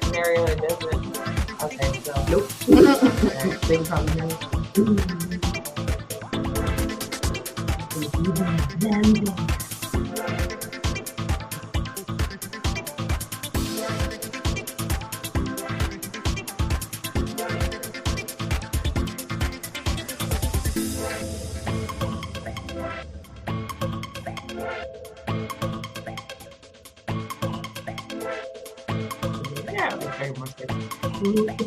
scenario it doesn't. Okay, so. Nope. Alright, big problem here. Yeah, it's very much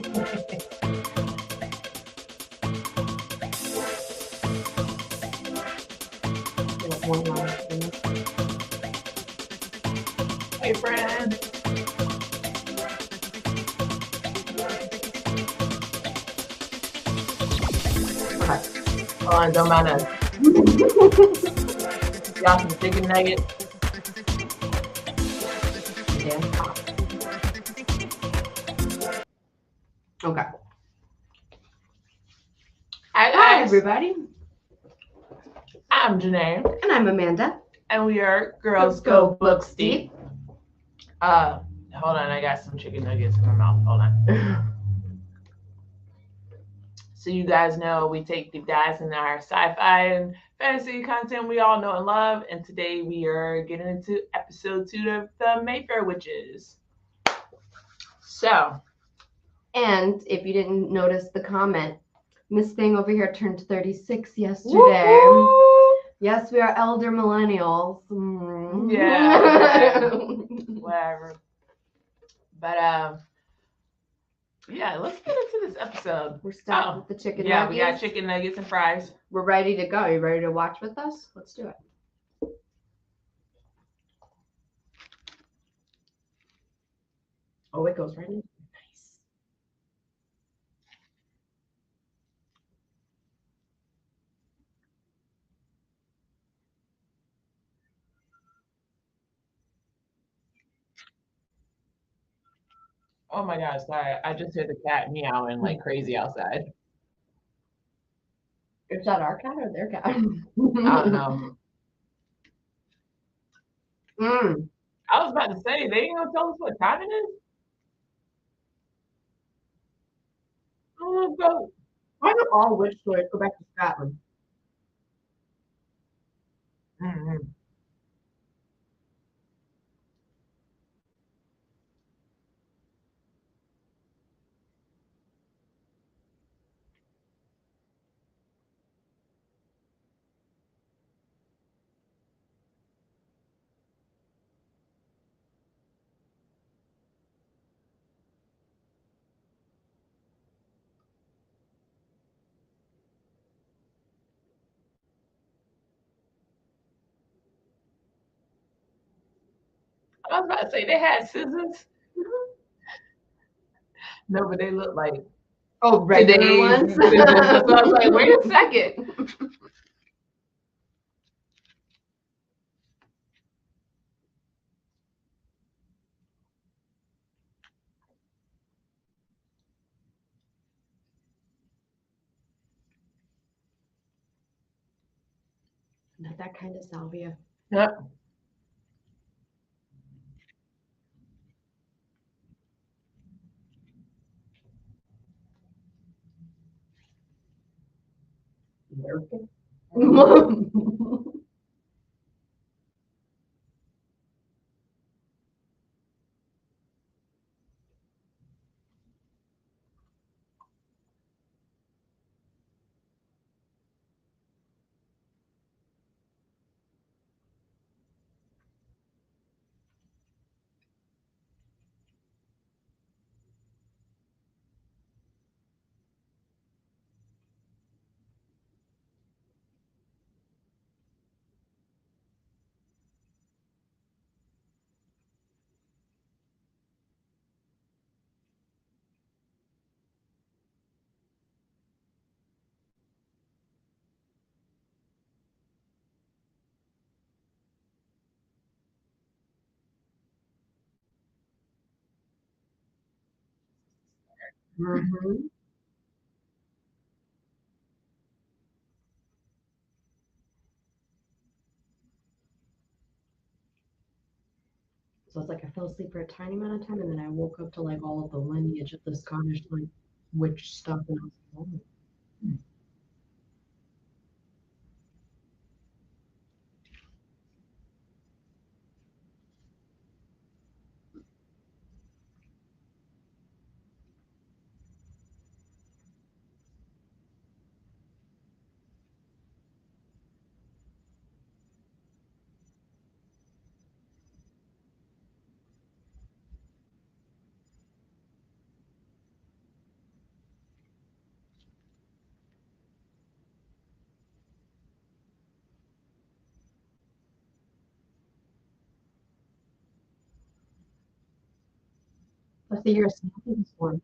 Hey, friend. Okay. Hold on, don't mind us. Y'all some chicken nuggets. Yeah. Okay. Hi, Hi, guys. everybody. I'm Janae, And I'm Amanda. and we are Girls Go Books Deep. Hold on, I got some chicken nuggets in my mouth. Hold on. So you guys know we take deep dives in our sci-fi and fantasy content we all know and love, and today we are getting into episode 2 of the Mayfair Witches. So, And if you didn't notice the comment, Miss Thing over here turned 36 yesterday. woo-hoo! Yes, we are elder millennials. Mm. Yeah, whatever. But yeah, let's get into this episode. We're stocked with the chicken Yeah, nuggets. we got chicken nuggets and fries. We're ready to go. You ready to watch with us? Let's do it. Oh, it goes right in. Nice. Oh my gosh, sorry. I just heard the cat meowing like crazy outside. Is that our cat or their cat? I don't know. Mm. I was about to say, they ain't gonna tell us what time it is? Oh, go. Why do all witch stories go back to Scotland? Mm-hmm. I was about to say they had scissors. No, but they look like Regular today's ones. scissors. That's why I was like, wait a second. Not that kind of salvia. Yep. American. Mhm. So it's like I fell asleep for a tiny amount of time, and then I woke up to like all of the lineage of the Scottish like witch stuff, and I was like, oh. Let's say you're a snapping storm.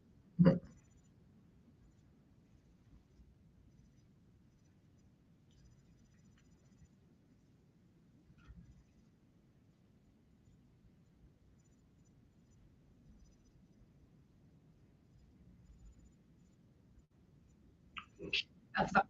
That's not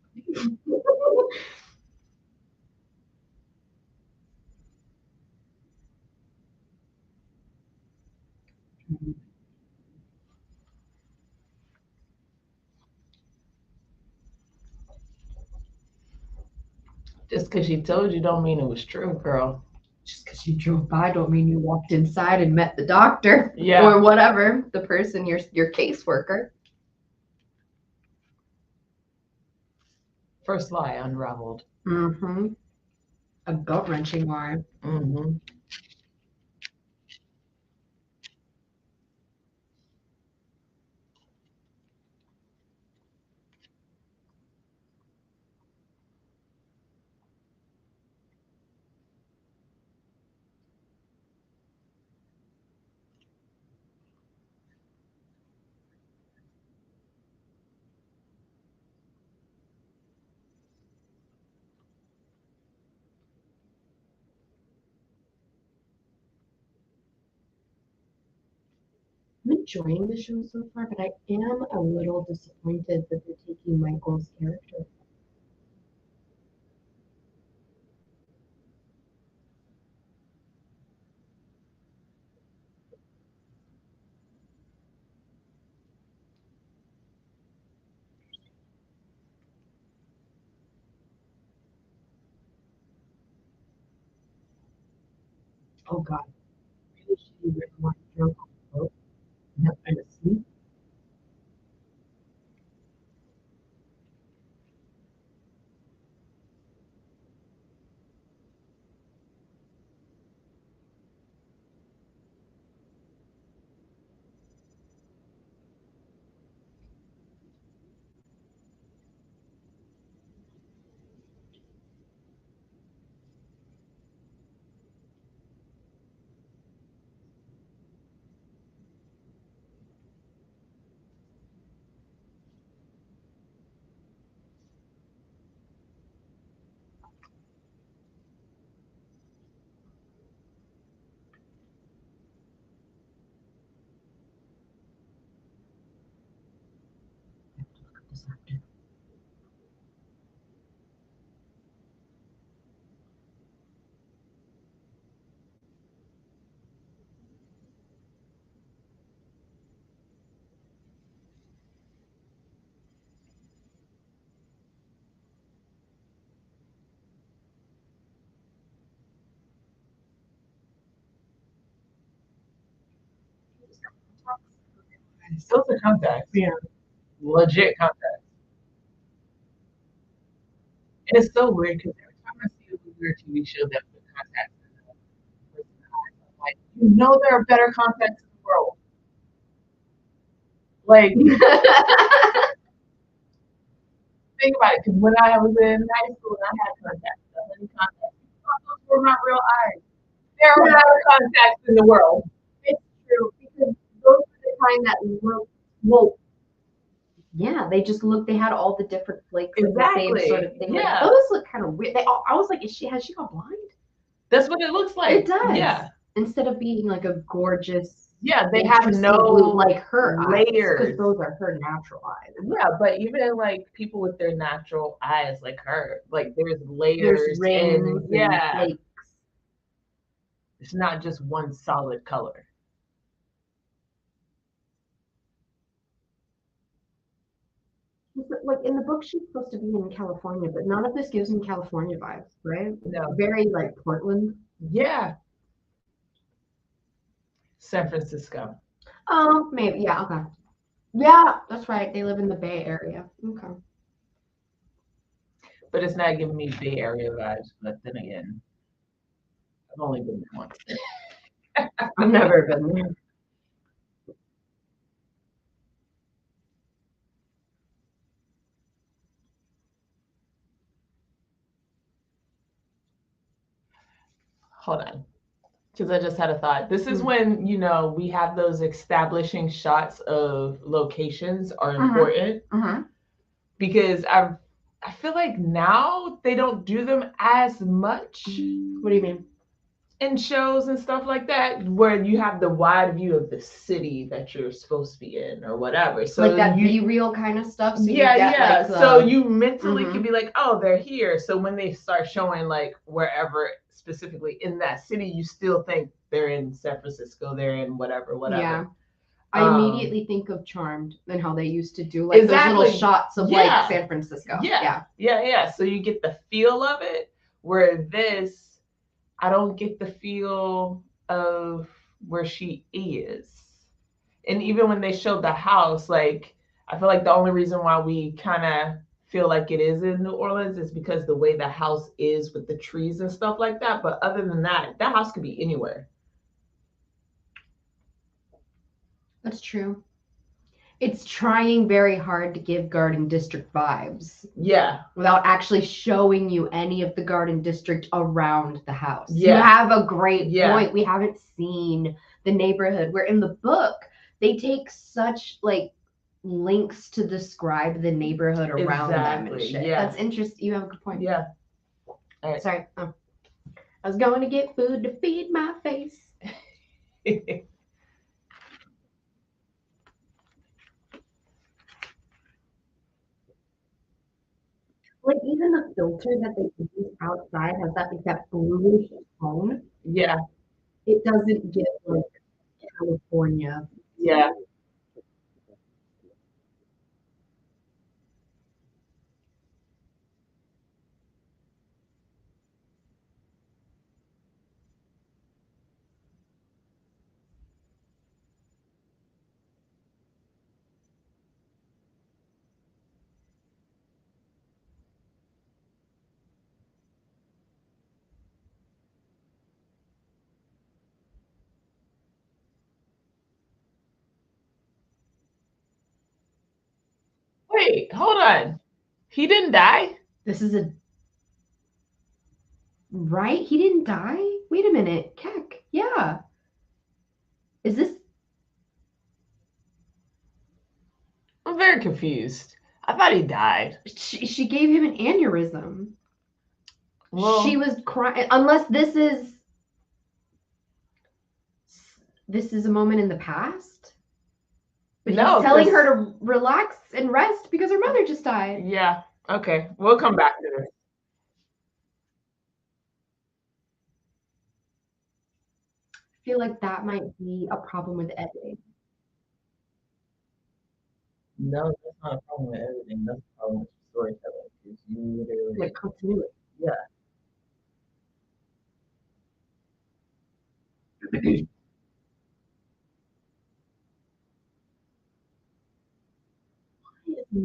Just because she told you don't mean it was true, girl. just because you drove by don't mean you walked inside and met the doctor Yeah. or whatever, the person, your caseworker. First lie unraveled. Mm-hmm. A gut-wrenching lie. Mm-hmm. I'm enjoying the show so far, but I am a little disappointed that they're taking Michael's character. Oh God, really shitty written one drunk on the boat. Yep, and asleep. Those are contacts. Yeah. Legit contacts. And it's so weird because every time I see a movie or TV show that put contacts in the person's eyes, I'm like, you know there are better contacts in the world. Like, think about it, because when I was in high school and I had contacts, I had contacts, those were not real eyes. There are better contacts in the world. It's true because those were the kind that looked well. Yeah, they just looked. They had all the different flakes of the same Exactly. sort of thing. Like, Yeah. those look kind of weird. I was like, has she gone blind? That's what it looks like. It does. Yeah. Instead of being like a gorgeous, Yeah, they have interesting no blue, like her layers. because those are her natural eyes. Yeah, but even like people with their natural eyes, like her, like there's layers There's rings and yeah, flakes. it's not just one solid color. Like in the book, she's supposed to be in California, but none of this gives me California vibes, right? No. Very like Portland. Yeah. San Francisco. Oh, maybe. Yeah. Okay. Yeah, that's right. They live in the Bay Area. Okay. But it's not giving me Bay Area vibes. But then again, I've only been there once. I've never been there. Hold on. Because I just had a thought. This is when, we have those establishing shots of locations are important. Because I feel like now they don't do them as much. What do you mean? In shows and stuff like that, where you have the wide view of the city that you're supposed to be in or whatever. So like that B-reel kind of stuff. So yeah. So you mentally can be like, oh, they're here. So when they start showing like wherever specifically in that city, you still think they're in San Francisco, they're in whatever. Yeah. I immediately think of Charmed and how they used to do like those little shots of like San Francisco. Yeah. So you get the feel of it, where this, I don't get the feel of where she is. And even when they showed the house, like, I feel like the only reason why we kind of feel like it is in New Orleans is because the way the house is with the trees and stuff like that. But other than that house could be anywhere. That's true. It's trying very hard to give Garden District vibes. Yeah. Without actually showing you any of the Garden District around the house. Yeah. You have a great point. We haven't seen the neighborhood, where in the book, they take such like links to describe the neighborhood around them and shit. Yeah. That's interesting. You have a good point. Yeah. All right. Sorry. Oh. I was going to get food to feed my face. Like even the filter that they use outside has that bluish tone. Yeah. It doesn't get like California. Yeah. Wait, hold on. He didn't die? This is a right? He didn't die? Wait a minute. Keck. Yeah. Is this I'm very confused. I thought he died. she gave him an aneurysm. Well, She was crying, unless this is a moment in the past. But no, he's telling her to relax and rest because her mother just died. Yeah. Okay. We'll come back to this. I feel like that might be a problem with editing. No, that's not a problem with editing. That's a problem with storytelling. Because you literally Like continuity. Yeah.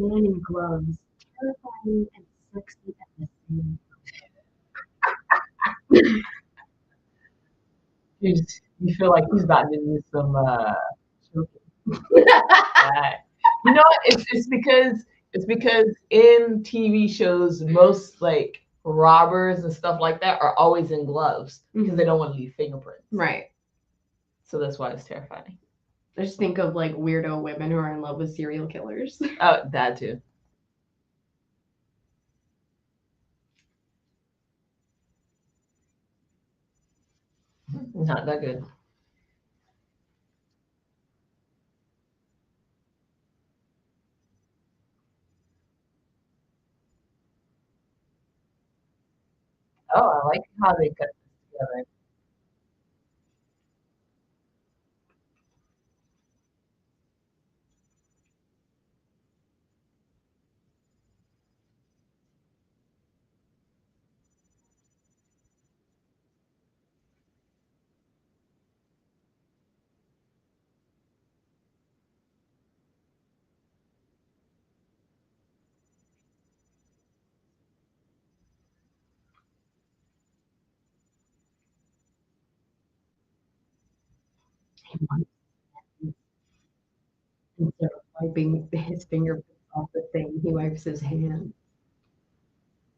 man in gloves, terrifying and sexy at the same You feel like he's about to do some choking. time. You know what? It's because in TV shows most like robbers and stuff like that are always in gloves because they don't want to leave fingerprints. Right. So that's why it's terrifying. I just think of like weirdo women who are in love with serial killers. Oh, that too. Not that good. Oh, I like how they cut this together. Instead of wiping his fingerprints off the thing, he wipes his hand.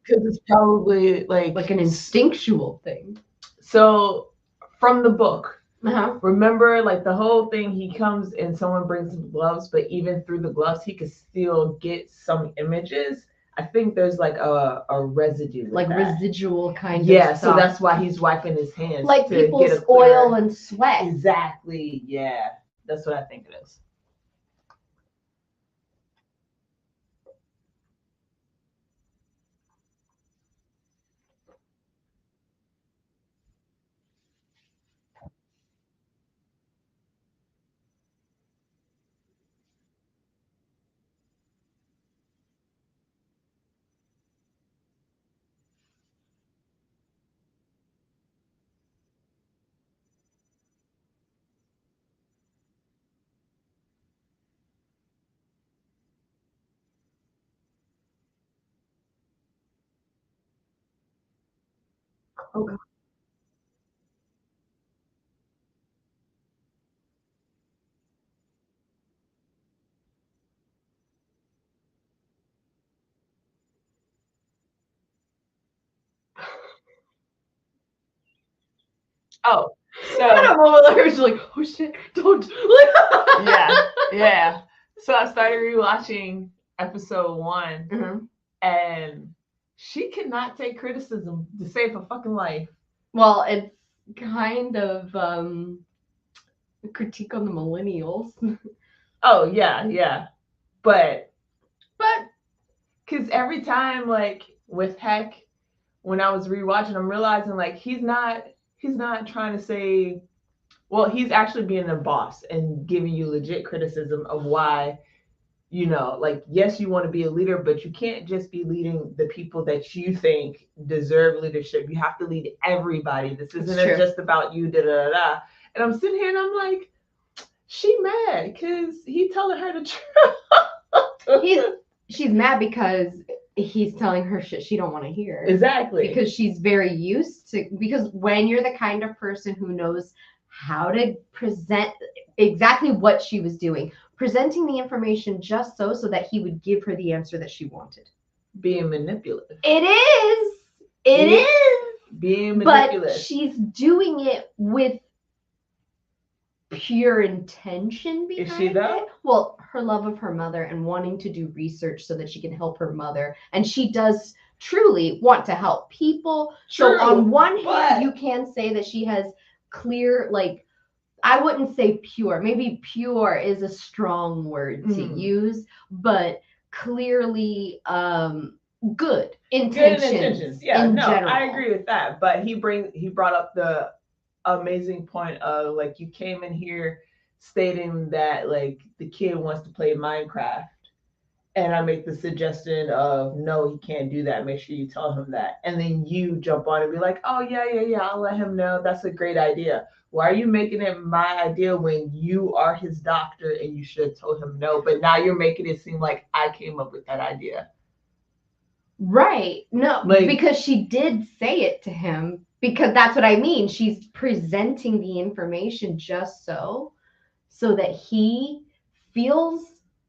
Because it's probably Like an instinctual thing. So from the book, Uh-huh. remember like the whole thing, he comes and someone brings him gloves, but even through the gloves, he could still get some images. I think there's like a residue. With Like that. residual kind of Yeah, stuff. so that's why he's wiping his hands. Like to people's get a clear... oil and sweat. Exactly. Yeah. That's what I think it is. Oh god. Oh, so I'm over there just like, oh shit, don't. yeah. So I started rewatching episode 1, Mm-hmm. and she cannot take criticism to save her fucking life. Well, it's kind of a critique on the millennials. Oh yeah, but because every time, like with Heck, when I was rewatching, I'm realizing like he's not trying to say, well, he's actually being a boss and giving you legit criticism of why, like, yes, you want to be a leader, but you can't just be leading the people that you think deserve leadership. You have to lead everybody. This isn't just about you, da da da. And I'm sitting here and I'm like, she mad because he telling her the truth. She's mad because he's telling her shit she don't want to hear. Exactly. Because she's very used to, because when you're the kind of person who knows how to present exactly what she was doing, presenting the information just so that he would give her the answer that she wanted. Being manipulative. It is being manipulative. But she's doing it with pure intention behind Is she though? it. Well, her love of her mother and wanting to do research so that she can help her mother, and she does truly want to help people. True, so on one hand, you can say that she has clear, like, I wouldn't say pure, maybe pure is a strong word to use, but clearly good intentions. Yeah, in no, general. I agree with that. But he brought up the amazing point of, like, you came in here stating that like the kid wants to play Minecraft, and I make the suggestion of, no, he can't do that. Make sure you tell him that. And then you jump on and be like, oh, yeah, I'll let him know. That's a great idea. Why are you making it my idea when you are his doctor and you should have told him no? But now you're making it seem like I came up with that idea. Right. No, Like, because she did say it to him, because that's what I mean. She's presenting the information just so that he feels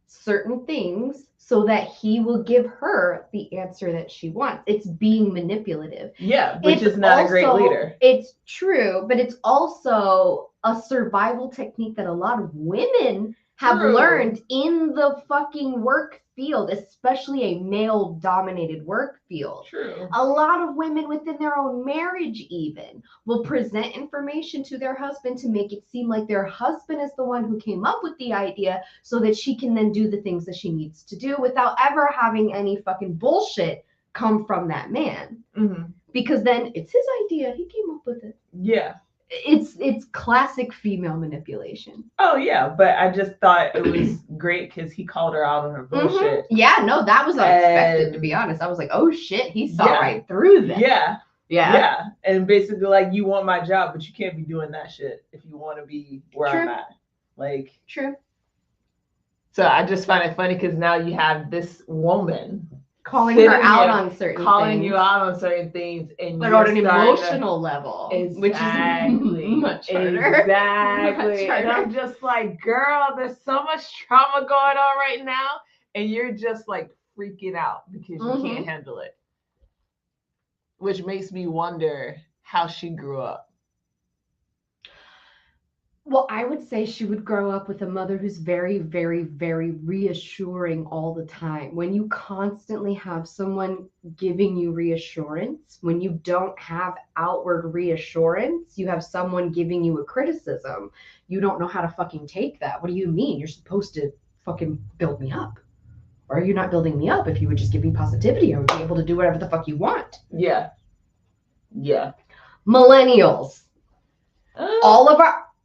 certain things, so that he will give her the answer that she wants. It's being manipulative. Yeah, which is not a great leader. It's true, but it's also a survival technique that a lot of women have learned in the fucking work field, especially a male-dominated work field. True. A lot of women within their own marriage even will present information to their husband to make it seem like their husband is the one who came up with the idea, so that she can then do the things that she needs to do without ever having any fucking bullshit come from that man. Mm-hmm. Because then it's his idea. He came up with it. Yeah. It's classic female manipulation. Oh yeah, but I just thought it was great because he called her out on her bullshit. Mm-hmm. Yeah, no, that was unexpected, to be honest. I was like, oh shit, he saw right through that. Yeah. And basically, like, you want my job, but you can't be doing that shit if you want to be where I'm at. Like, true. So I just find it funny because now you have this woman calling her out on certain things. Calling you out on certain things. And but on an emotional level. Exactly. Which is much harder. Exactly. Much harder. And I'm just like, girl, there's so much trauma going on right now. And you're just like freaking out because you can't handle it. Which makes me wonder how she grew up. Well, I would say she would grow up with a mother who's very, very, very reassuring all the time. When you constantly have someone giving you reassurance, when you don't have outward reassurance, you have someone giving you a criticism, you don't know how to fucking take that. What do you mean? You're supposed to fucking build me up. Or you're not building me up. If you would just give me positivity, I would be able to do whatever the fuck you want. Yeah. Millennials.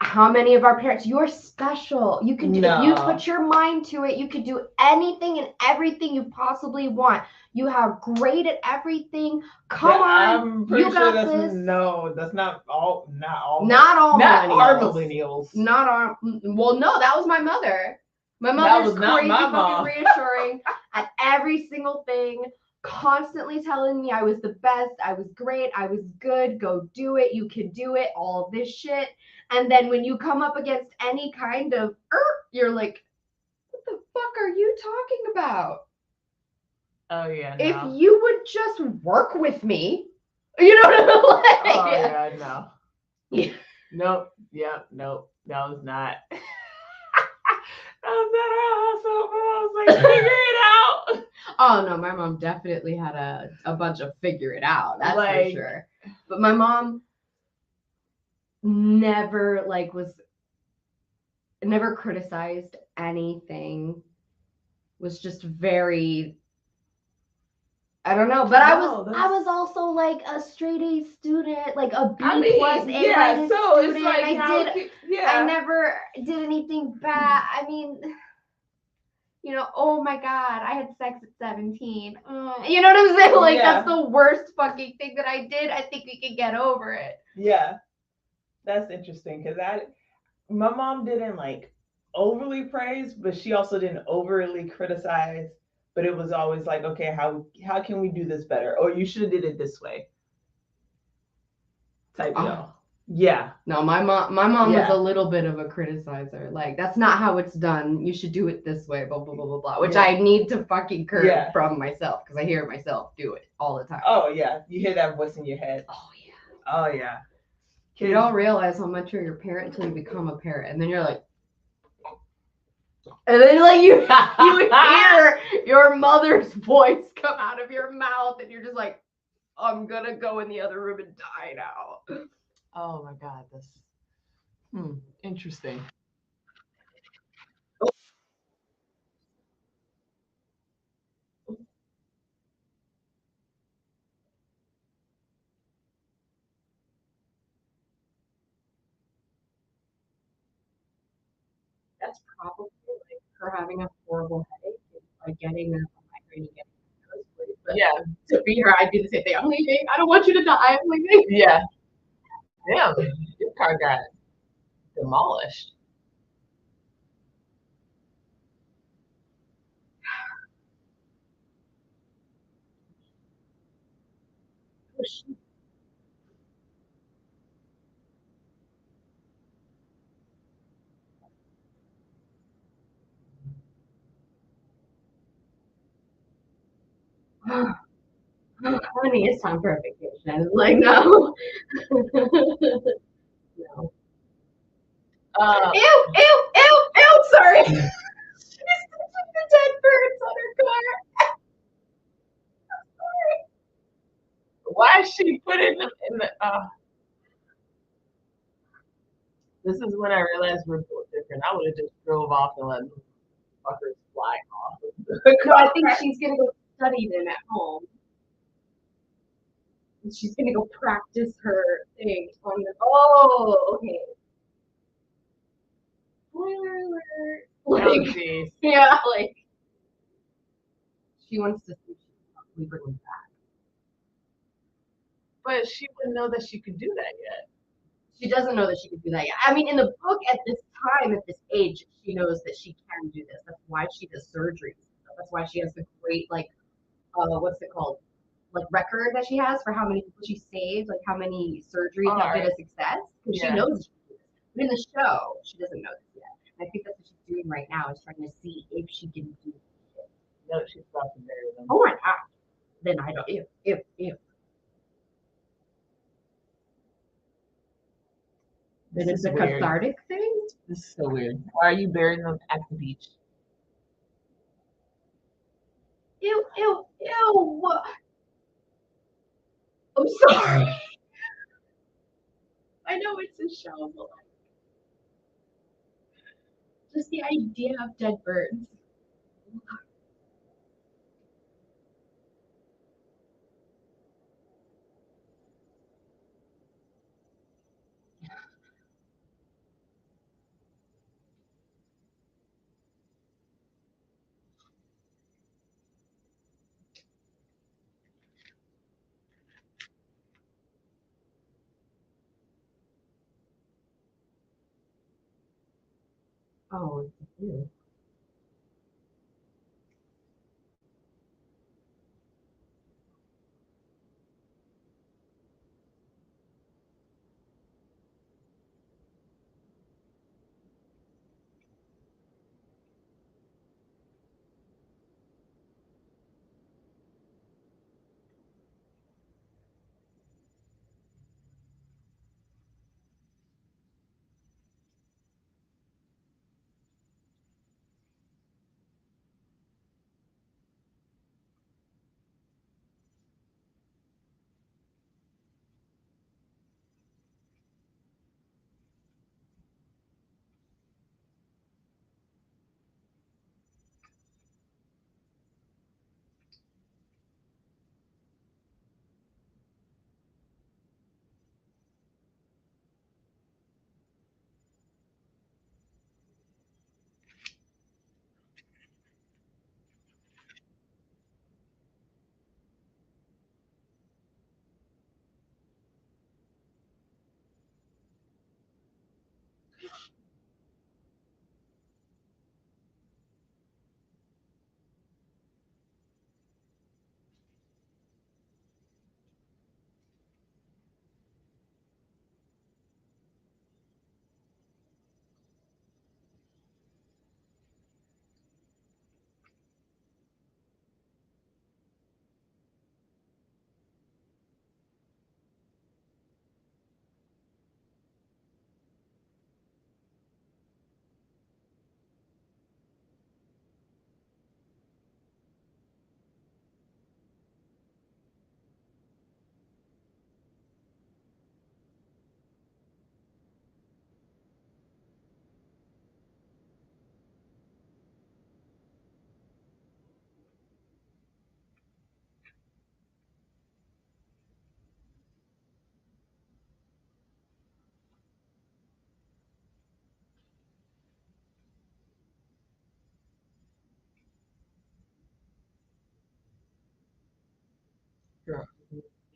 How many of our parents, you're special. You can do, if you put your mind to it, you could do anything and everything you possibly want. You are great at everything. Come on. I'm pretty sure that's this. No, that's not all our millennials. Well, no, that was my mother. My mother's crazy fucking reassuring at every single thing, constantly telling me I was the best, I was great, I was good, go do it, you can do it, all this shit. And then when you come up against any kind of, you're like, what the fuck are you talking about? Oh, yeah, no. If you would just work with me, you know what I mean? Like, oh, yeah, no. Yeah. Nope. Yeah, nope. That was not. That was not our household, but I was like, figure it out. Oh, no, my mom definitely had a bunch of figure it out. That's for sure. But my mom never never criticized anything, was just very, I don't know, but I was also like a straight A student, like a B plus A rated student. It's like I never did anything bad. I mean, you know, oh my God, I had sex at 17. You know what I'm saying? Like, that's the worst fucking thing that I did. I think we can get over it. Yeah. That's interesting because my mom didn't like overly praise, but she also didn't overly criticize. But it was always like, okay, how can we do this better? Or you should have did it this way. Type deal. Yeah. No, my mom was a little bit of a criticizer. Like, that's not how it's done. You should do it this way, blah, blah, blah, blah, blah. Which I need to fucking curb from myself because I hear myself do it all the time. Oh, yeah. You hear that voice in your head. Oh, yeah. You don't realize how much you're your parent until you become a parent. And then you're like, and then like you hear your mother's voice come out of your mouth and you're just like, I'm gonna go in the other room and die now. Oh my God, that's interesting. That's probably like her having a horrible headache and like getting a migraine and getting a nosebleed. But Yeah. to be her, I'd do the same thing. I'm leaving. I don't want you to die. I'm leaving. Yeah. Damn, your car got demolished. Oh, shit. Honey, it's time for a vacation. Like, no. No. Ew, ew, ew, ew, sorry. She's touching the dead birds on her car. Sorry. Why is she put it in the this is when I realized we're both different. I would have just drove off and let them fuckers fly off. No, I think she's gonna go study them at home. And she's gonna go practice her thing on the. Oh, okay. Spoiler alert. Like, yeah, like she wants to see we bring them back. But she wouldn't know that she could do that yet. She doesn't know that she can do that yet. I mean, in the book, at this time, at this age, she knows that she can do this. That's why she does surgeries. That's why she has the great, like, what's it called? Like, record that she has for how many people she saved, like, how many surgeries have been a success. Because she knows she can do this. But in the show, she doesn't know this yet. And I think that's what she's doing right now, is trying to see if she can do it. No, she's about to marry them. Oh my God. Then I don't. If. Then it's a cathartic thing? This is so weird. Why are you burying them at the beach? Ew, ew, ew. I'm sorry. I know it's a show, but like, just the idea of dead birds. Oh, ew.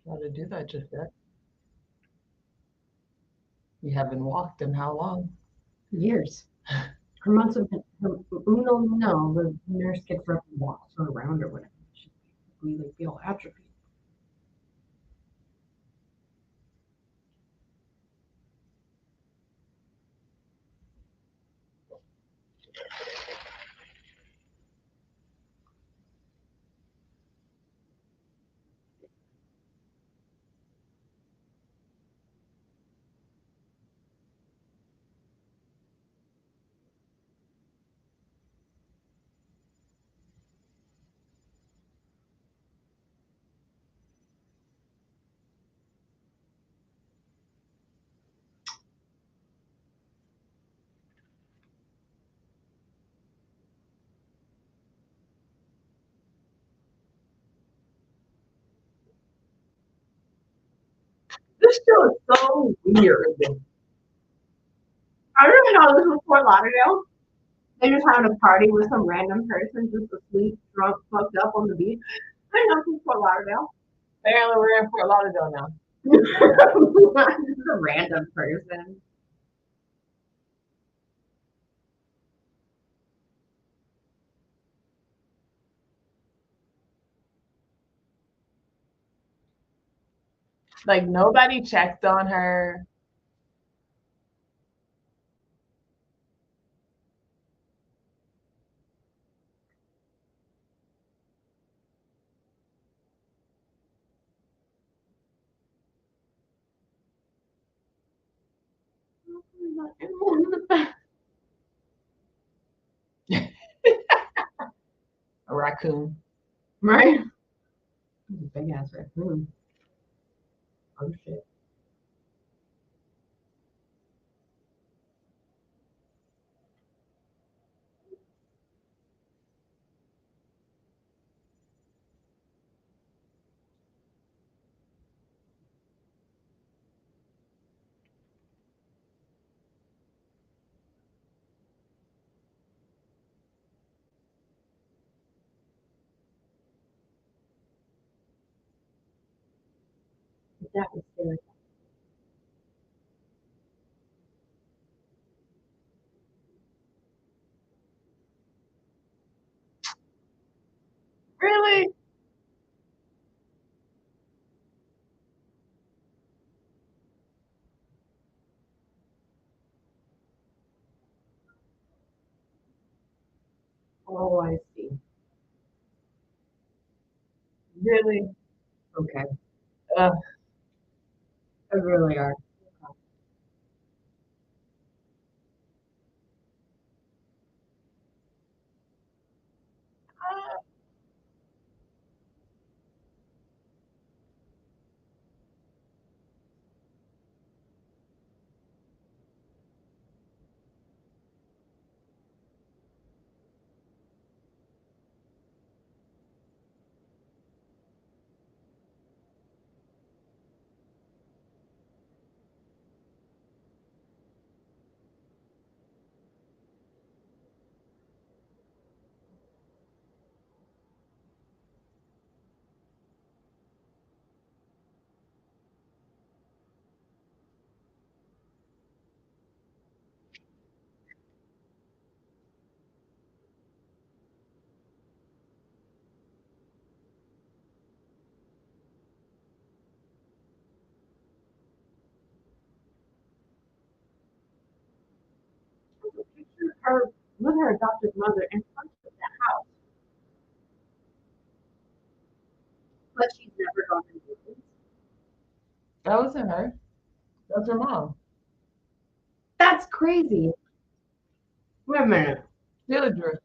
How to do that just yet? You haven't walked in how long? Years. Her muscle, no, the nurse gets up and walks her around or whatever. She really feel atrophy. This show is so weird. I don't even know this was Fort Lauderdale. They just having a party with some random person just asleep, drunk, fucked up on the beach. I know this is Fort Lauderdale. Apparently, we're in Fort Lauderdale now. This is a random person. Like nobody checked on her. A raccoon. Right? Big ass raccoon. Oh shit. That was scary. Really? Oh, I see. Really? Okay. Uh, They really are. Her with her adopted mother in front of the house, but she's never gone to visit. that wasn't her. That's her mom. That's crazy. Wait a minute. Villager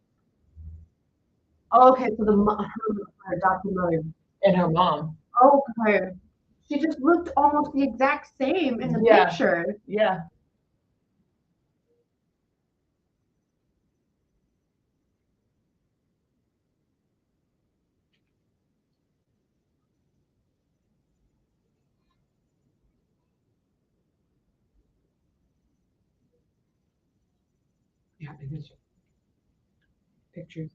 Oh, okay, so her adopted mother. and her mom. Okay. She just looked almost the exact same in the Yeah. picture. Yeah. Yeah, because pictures.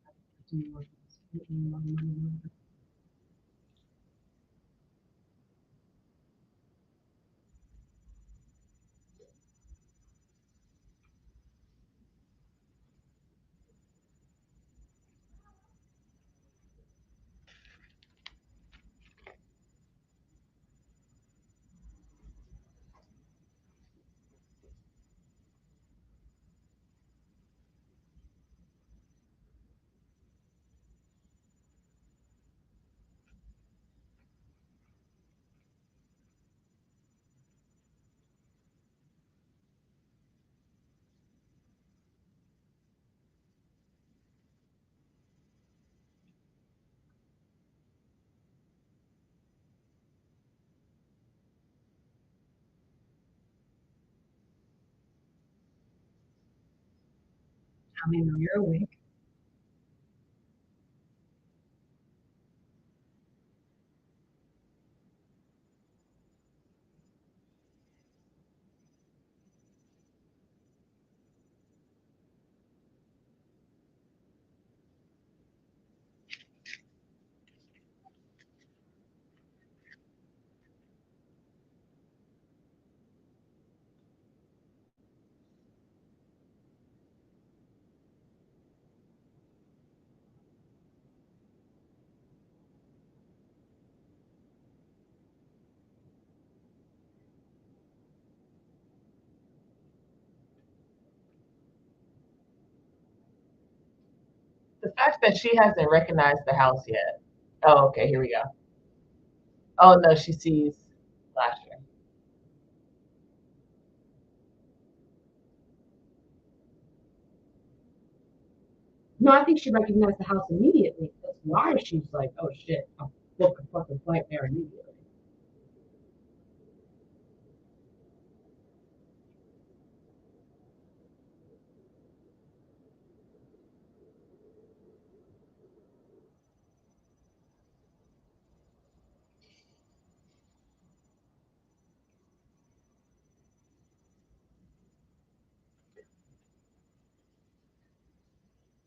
I mean, you're awake. The fact that she hasn't recognized the house yet. Oh, okay, here we go. Oh no, she sees Lasher. No, I think she recognized the house immediately. That's why she's like, oh shit, I'll book a fucking flight there immediately.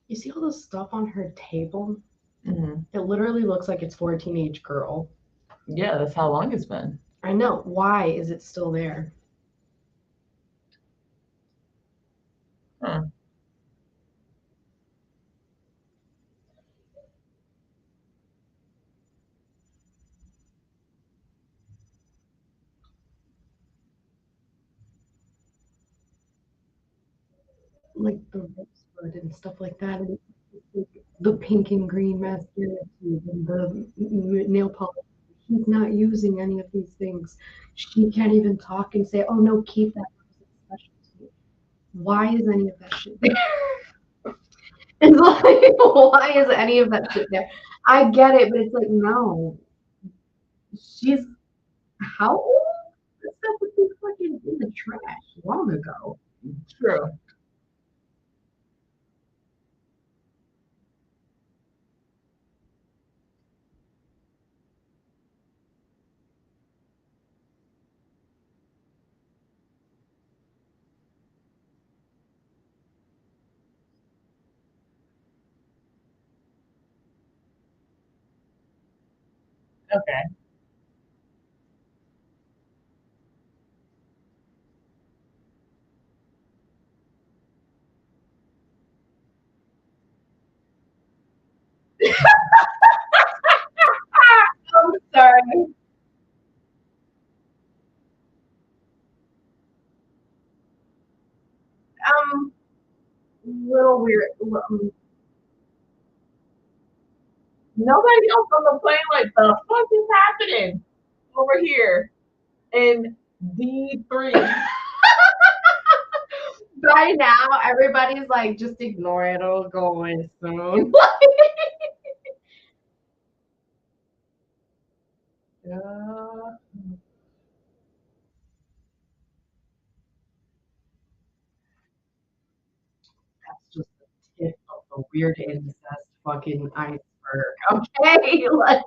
You see all this stuff on her table? Mhm. It literally looks like it's for a teenage girl. Yeah, that's how long it's been. I know. Why is it still there? Huh. Like the rosebud and stuff like that. And the pink and green mascara tube and the nail polish. He's not using any of these things. She can't even talk and say, "Oh no, keep that." Why is any of that shit there? It's like, why is any of that shit there? I get it, but it's like, no. She's how old? That stuff would be fucking in the trash long ago. True. Okay. I'm sorry. Um, little weird. Nobody else on the plane like the fuck is happening over here in D3. By now, everybody's like, just ignore it. It'll go away soon. Uh, That's just the tip of the weird incest fucking iceberg. Okay, like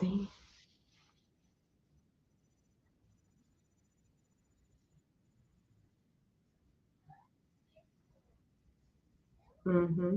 see. Mm-hmm.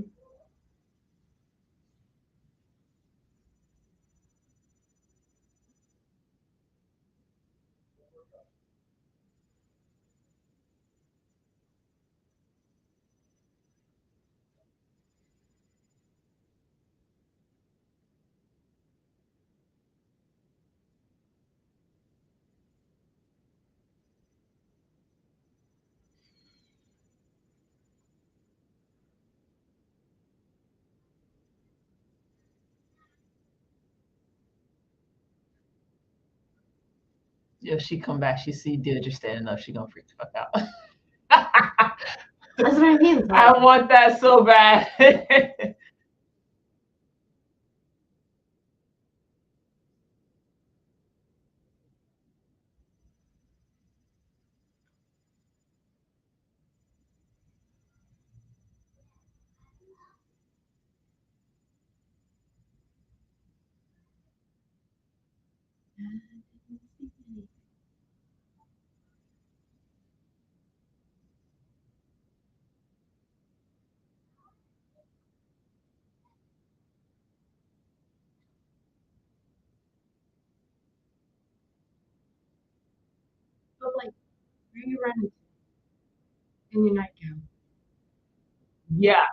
If she come back, she see Deirdre standing up, she gonna freak the fuck out. That's what I mean. I want that so bad. But like, where you running in your nightgown? Yeah.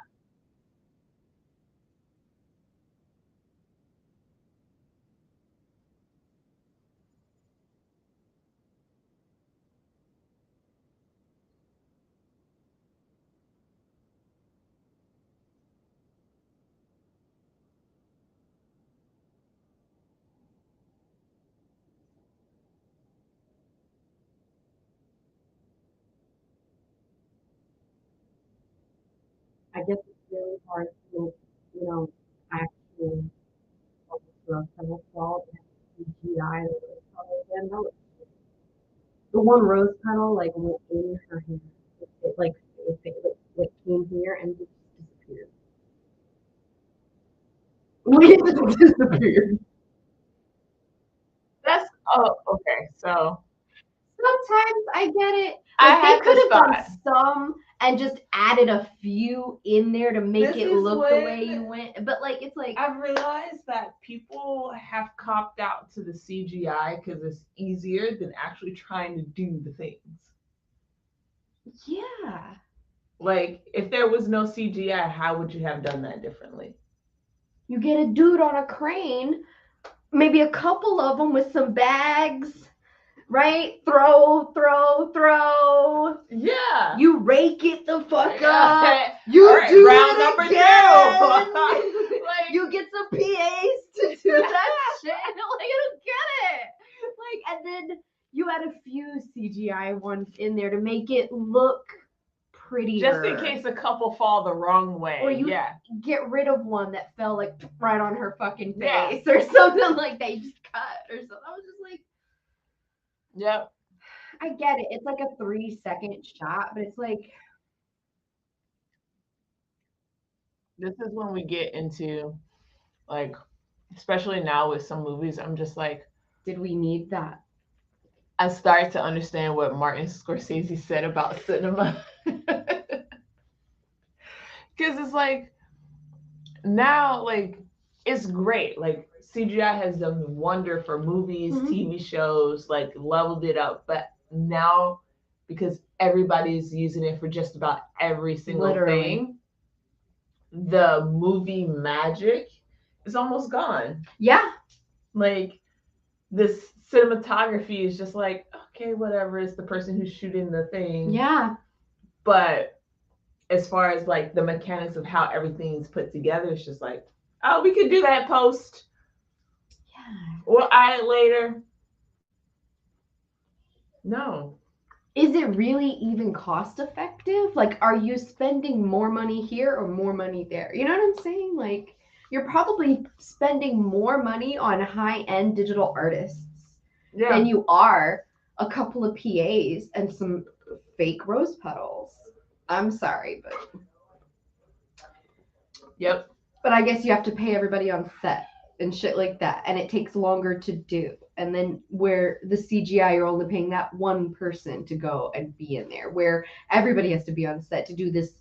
I guess it's really hard to, you know, actually focus on some fault and CGI the rose petal again. No, the one rose petal like went in her hand. It came here and just disappeared. It just disappeared. That's okay. So Sometimes I get it. I Like they had could this have done thought. some and just added a few in there to make This it is look the when way you went. But like it's like I've realized that people have copped out to the CGI because it's easier than actually trying to do the things. yeah. Like, if there was no CGI, how would you have done that differently? You get a dude on a crane, maybe a couple of them with some bags, right? Throw. Yeah. You rake it the fuck Yeah. up. You All right, do round it number again. two. Like, You get some PAs to do that shit. Like, I don't get it. Like, and then you add a few CGI ones in there to make it look prettier. just in case a couple fall the wrong way. Or you yeah. get rid of one that fell like right on her fucking Yeah. face or something like that. You just cut or something. I was just like, Yep. I get it. It's like a 3-second shot, but it's like, This is when we get into, like, especially now with some movies, I'm just like, did we need that? I start to understand what Martin Scorsese said about cinema. Because it's like, now, like, it's great. Like, CGI has done wonder for movies, Mhm. TV shows, like, leveled it up. But now, because everybody's using it for just about every single Literally. thing, the movie magic is almost gone. Yeah. Like, this cinematography is just like, okay, whatever, it's the person who's shooting the thing. Yeah. But as far as like the mechanics of how everything's put together, it's just like, oh, we could do that post. Yeah. We'll add it later. No. Is it really even cost effective? Like, are you spending more money here or more money there? You know what I'm saying? Like, you're probably spending more money on high-end digital artists than you are a couple of PAs and some fake rose petals. I'm sorry, but Yep. But I guess you have to pay everybody on set and shit like that, and it takes longer to do. And then where the CGI, you're only paying that one person to go and be in there, where everybody has to be on set to do this.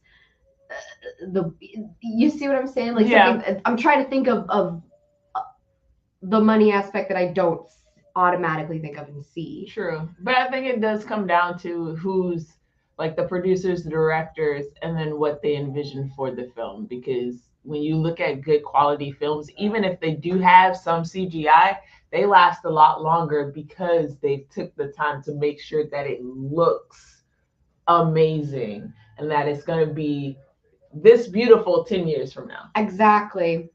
You see what I'm saying? Like, something I'm trying to think of the money aspect that I don't automatically think of and see. True. But I think it does come down to who's like the producers, the directors, and then what they envision for the film. Because when you look at good quality films, even if they do have some CGI, they last a lot longer because they took the time to make sure that it looks amazing and that it's going to be this beautiful 10 years from now. Exactly.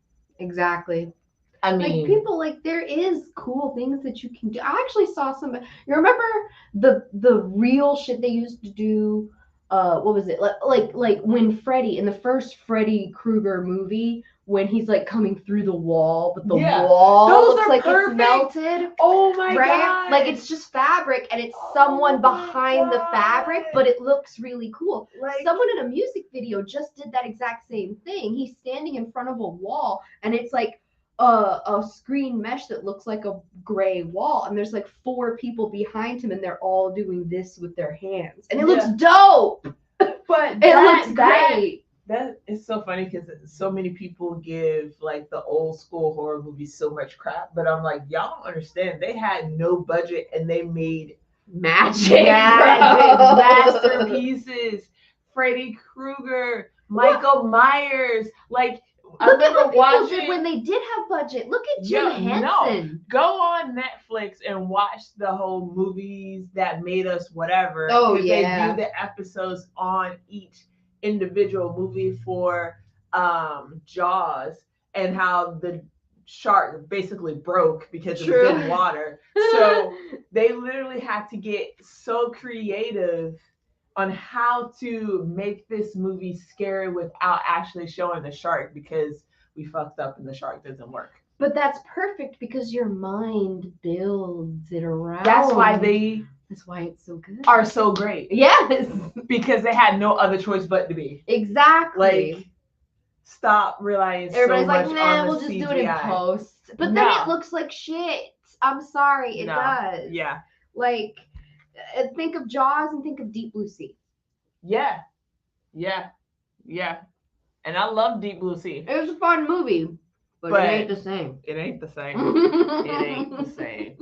I Like mean, people, like there is cool things that you can do. I actually saw some. You remember the real shit they used to do? What was it like when Freddy in the first Freddy Krueger movie when he's like coming through the wall, but the Yeah. wall Those looks are like perfect. it's melted. oh my Right? god. Like it's just fabric and it's someone Oh my behind the fabric, God. but it looks really cool. Like, Someone in a music video just did that exact same thing. He's standing in front of a wall and it's like a screen mesh that looks like a gray wall, and there's like 4 people behind him, and they're all doing this with their hands, and it looks dope. but It looks great. That is so funny because so many people give like the old school horror movies so much crap, but I'm like, y'all don't understand. They had no budget and they made Magic, bro. Masterpieces. Freddy Krueger, Michael Myers, like. I Look at remember what people watching did when they did have budget. Look at Jim Henson. go on Netflix and watch the whole movies that made us whatever. Oh, Because yeah. they do the episodes on each individual movie for Jaws and how the shark basically broke because it was in water. So they literally had to get so creative on how to make this movie scary without actually showing the shark because we fucked up and the shark doesn't work. But that's perfect because your mind builds it around. That's why it's so good. Are so great. Yes. Because they had no other choice but to be. Exactly. Like, stop relying Everybody's so much like, nah, on we'll the just CGI. do it in post. But then it looks like shit. I'm sorry, it does. Yeah. Like, think of Jaws and think of Deep Blue Sea. Yeah. And I love Deep Blue Sea. It was a fun movie, but it ain't the same. It ain't the same. It ain't the same.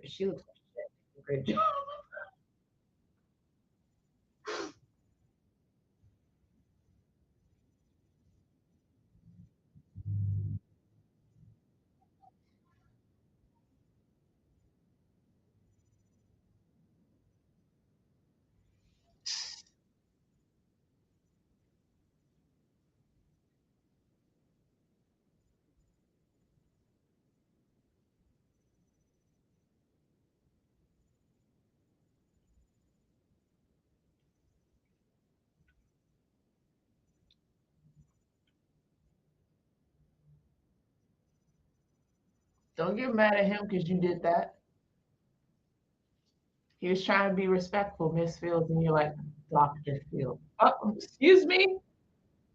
She looks like shit. Great job. Don't get mad at him because you did that. He was trying to be respectful, Miss Fields, and you're like, Dr. Fields. Oh, excuse me?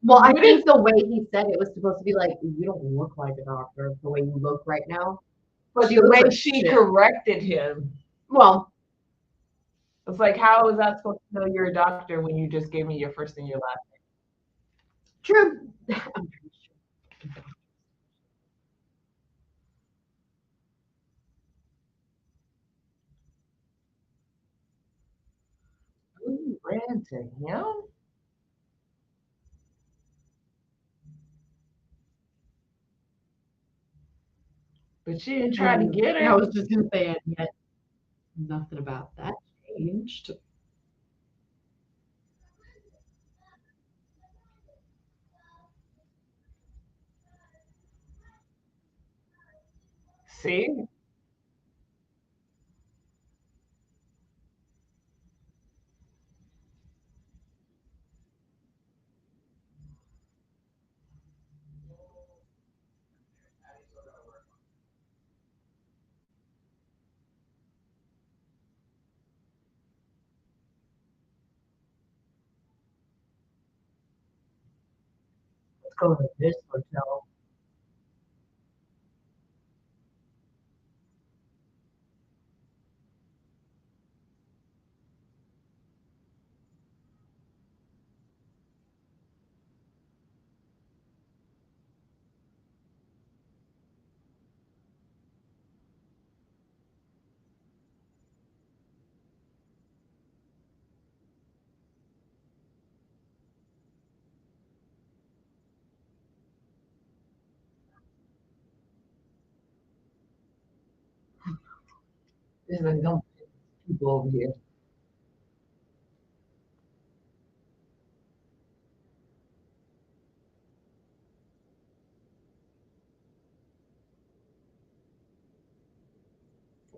Well, I think the way he said it was supposed to be like, you don't look like a doctor the way you look right now. But the way she corrected him. Well, it's like, how was I supposed to know you're a doctor when you just gave me your first and your last name? True. Who ran to him? But she didn't try to get her. I was just gonna say it, yet nothing about that changed. See? Let's go to this hotel. There's like no people over here.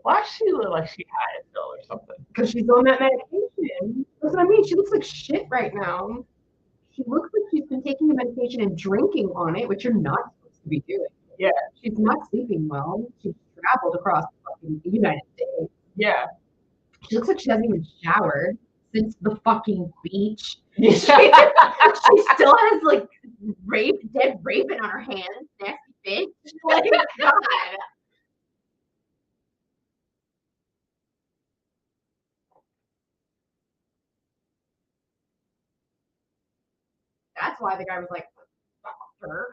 Why does she look like she high as hell or something? Because she's on that medication. That's what I mean. She looks like shit right now. She looks like she's been taking the medication and drinking on it, which you're not supposed to be doing. Yeah. She's not sleeping well. She's traveled across the United States. Yeah. She looks like she hasn't even showered since the fucking beach. Yeah. She still has like dead raven on her hands. Nasty bitch. Like, God. That's why the guy was like, fuck her.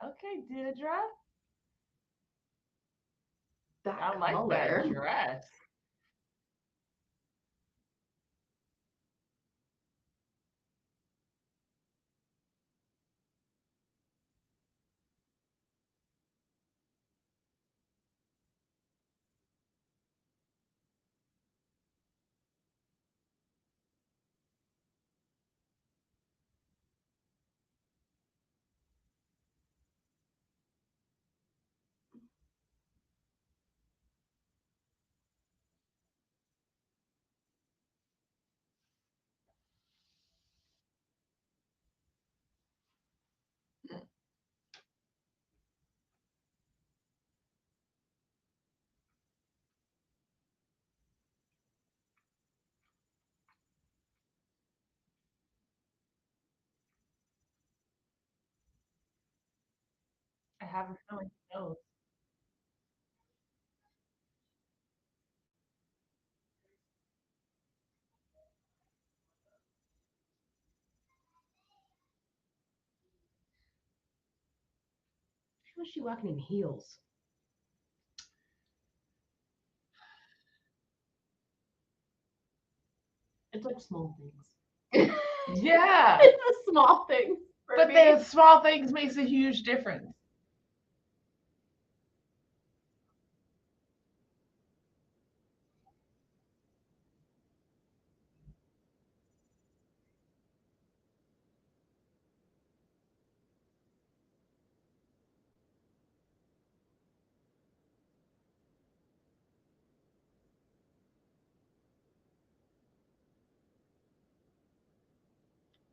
Okay, Deirdre. That I like color. that dress. I have a feeling she knows. How is she walking in heels? It's like small things. Yeah. It's the small things. But the small things makes a huge difference.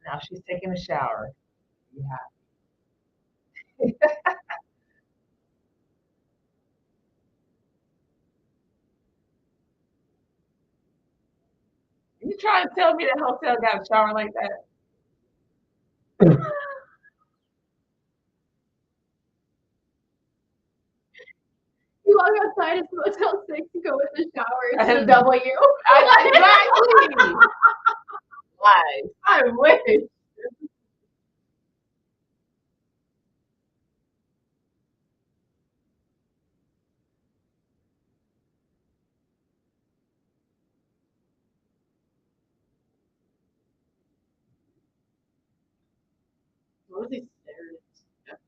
Now she's taking a shower. Yeah. You trying to tell me that hotel got a shower like that? You walk outside, it's Motel 6, you go in the shower, it's the And- W. Exactly. Why? I wish. Rosie stared.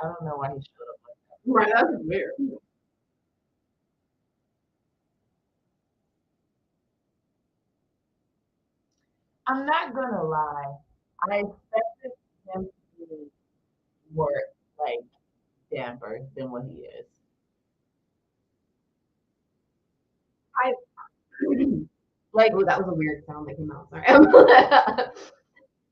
I don't know why he showed up like that. Right, that's weird. I'm not gonna lie. I expected him to be more like damper than what he is. I Like, oh, that was a weird sound that came out. Sorry.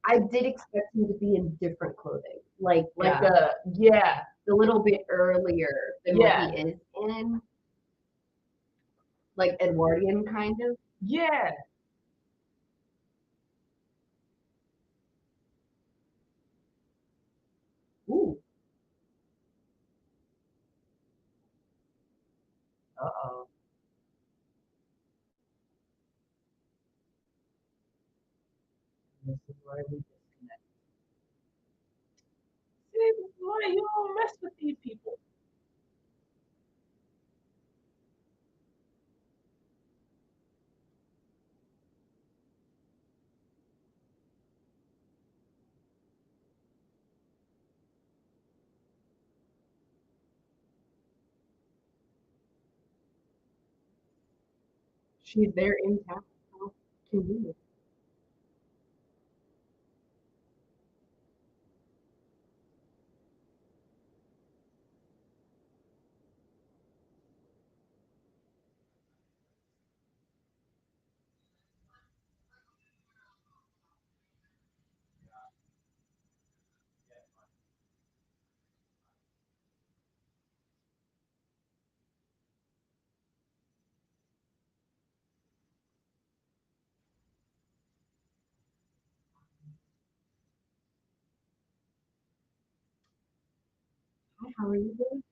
I did expect him to be in different clothing, like yeah, a little bit earlier than Yeah. what he is in, like Edwardian kind of. yeah. Ooh, Uh-oh. This is where we disconnect. See, this is why you don't mess with these people. they're in town. How convenient. Hi, how are you doing?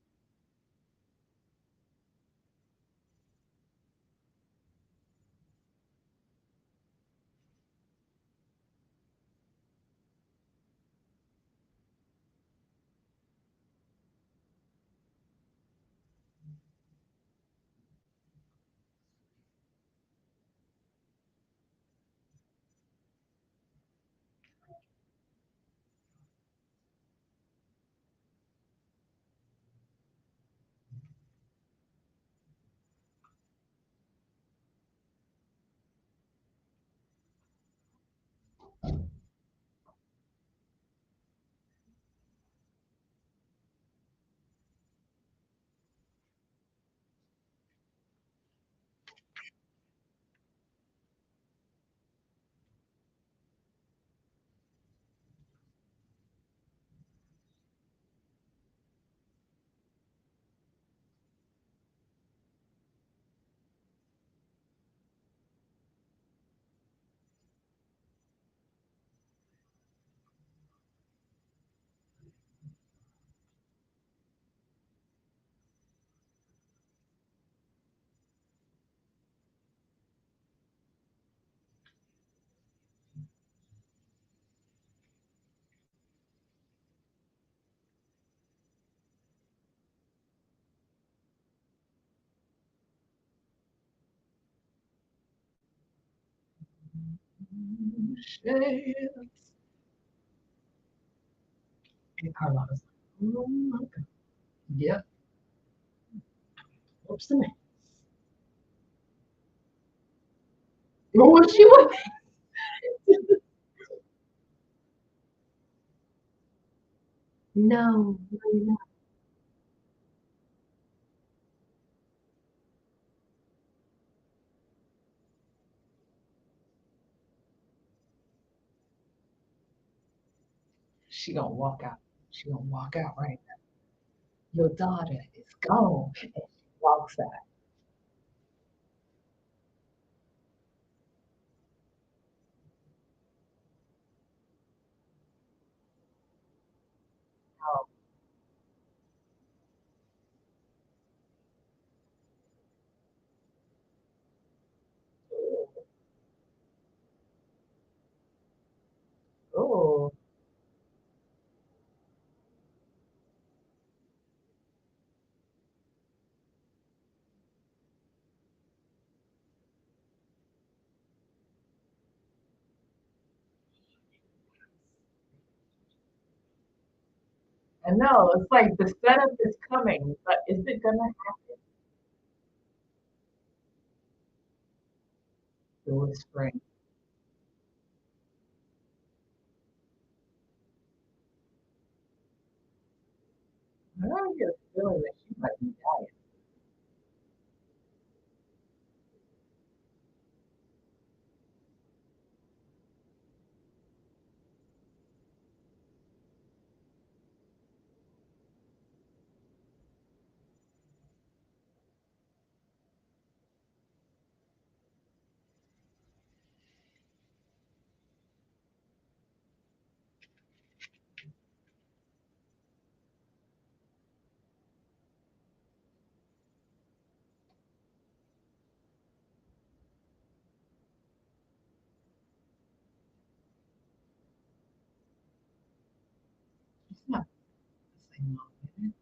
Shit. And Carlotta's like, oh my God. Yep. Whoops the man. Oh, she was. No, no, you're not. She gonna walk out. She gonna walk out right now. Your daughter is gone. And she walks out. Oh, oh. I know. It's like the setup is coming, but is it gonna happen? It was spring. I don't get a feeling that she might be dying. It's not the same mom,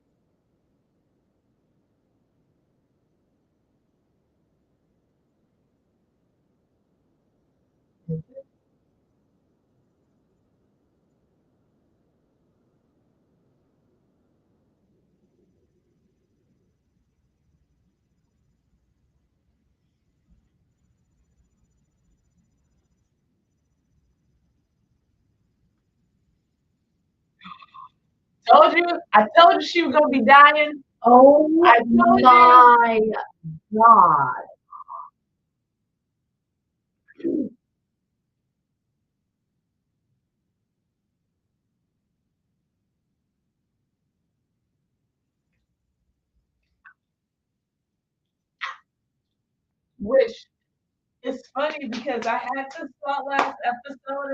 is it? I told you she was gonna be dying. Oh I told you. my God. Which is funny because I had this thought last episode,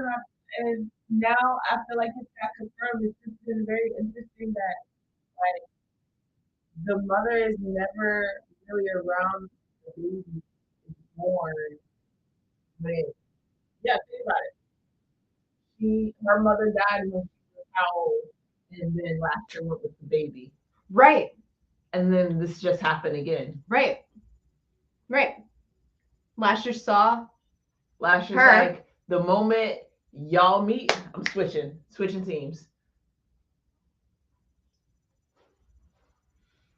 and now I feel like it's got confirmed. It's just been very interesting that like the mother is never really around the baby is born. But yeah, think about it. Her mother died when she was how old, and then last year went with the baby, Right. and then this just happened again. Right. Last year saw Last year's her. like the moment y'all meet, I'm switching teams,